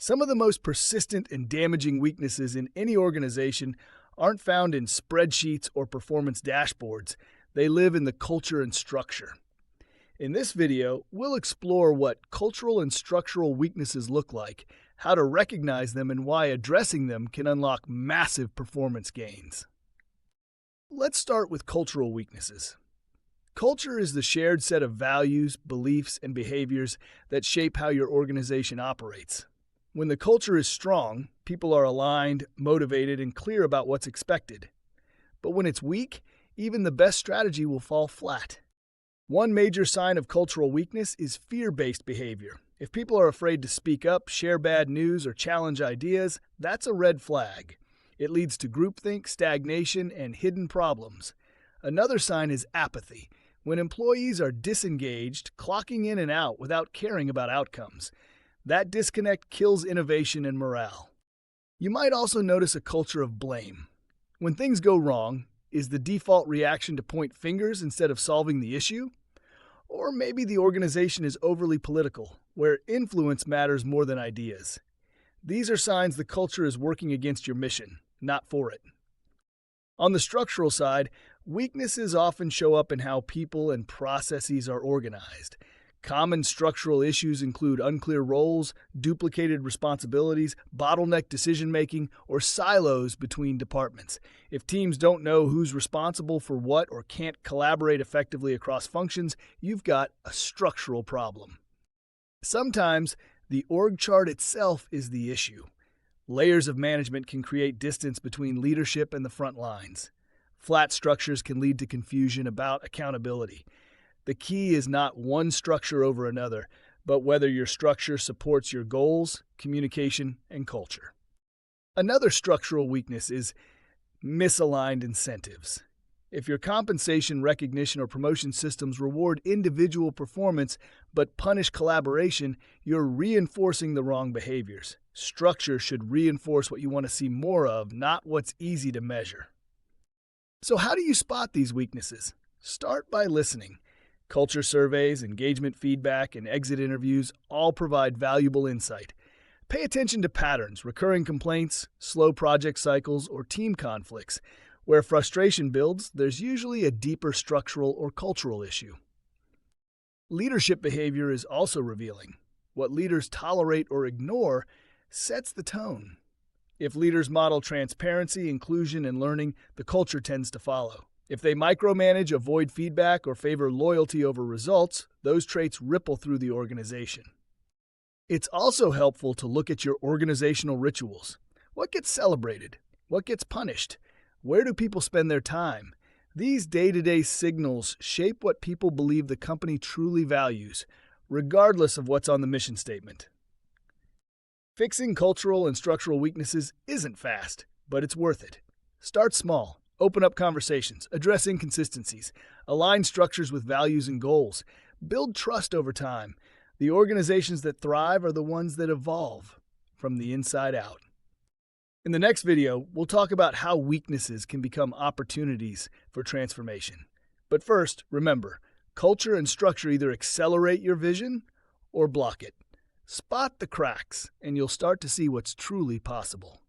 Some of the most persistent and damaging weaknesses in any organization aren't found in spreadsheets or performance dashboards. They live in the culture and structure. In this video, we'll explore what cultural and structural weaknesses look like, how to recognize them, and why addressing them can unlock massive performance gains. Let's start with cultural weaknesses. Culture is the shared set of values, beliefs, and behaviors that shape how your organization operates. When the culture is strong, people are aligned, motivated, and clear about what's expected. But when it's weak, even the best strategy will fall flat. One major sign of cultural weakness is fear-based behavior. If people are afraid to speak up, share bad news, or challenge ideas, that's a red flag. It leads to groupthink, stagnation, and hidden problems. Another sign is apathy. When employees are disengaged, clocking in and out without caring about outcomes. That disconnect kills innovation and morale. You might also notice a culture of blame. When things go wrong, is the default reaction to point fingers instead of solving the issue? Or maybe the organization is overly political, where influence matters more than ideas. These are signs the culture is working against your mission, not for it. On the structural side, weaknesses often show up in how people and processes are organized. Common structural issues include unclear roles, duplicated responsibilities, bottleneck decision-making, or silos between departments. If teams don't know who's responsible for what or can't collaborate effectively across functions, you've got a structural problem. Sometimes, the org chart itself is the issue. Layers of management can create distance between leadership and the front lines. Flat structures can lead to confusion about accountability. The key is not one structure over another, but whether your structure supports your goals, communication, and culture. Another structural weakness is misaligned incentives. If your compensation, recognition, or promotion systems reward individual performance but punish collaboration, you're reinforcing the wrong behaviors. Structure should reinforce what you want to see more of, not what's easy to measure. So how do you spot these weaknesses? Start by listening. Culture surveys, engagement feedback, and exit interviews all provide valuable insight. Pay attention to patterns, recurring complaints, slow project cycles, or team conflicts. Where frustration builds, there's usually a deeper structural or cultural issue. Leadership behavior is also revealing. What leaders tolerate or ignore sets the tone. If leaders model transparency, inclusion, and learning, the culture tends to follow. If they micromanage, avoid feedback, or favor loyalty over results, those traits ripple through the organization. It's also helpful to look at your organizational rituals. What gets celebrated? What gets punished? Where do people spend their time? These day-to-day signals shape what people believe the company truly values, regardless of what's on the mission statement. Fixing cultural and structural weaknesses isn't fast, but it's worth it. Start small. Open up conversations, address inconsistencies, align structures with values and goals, build trust over time. The organizations that thrive are the ones that evolve from the inside out. In the next video, we'll talk about how weaknesses can become opportunities for transformation. But first, remember, culture and structure either accelerate your vision or block it. Spot the cracks, and you'll start to see what's truly possible.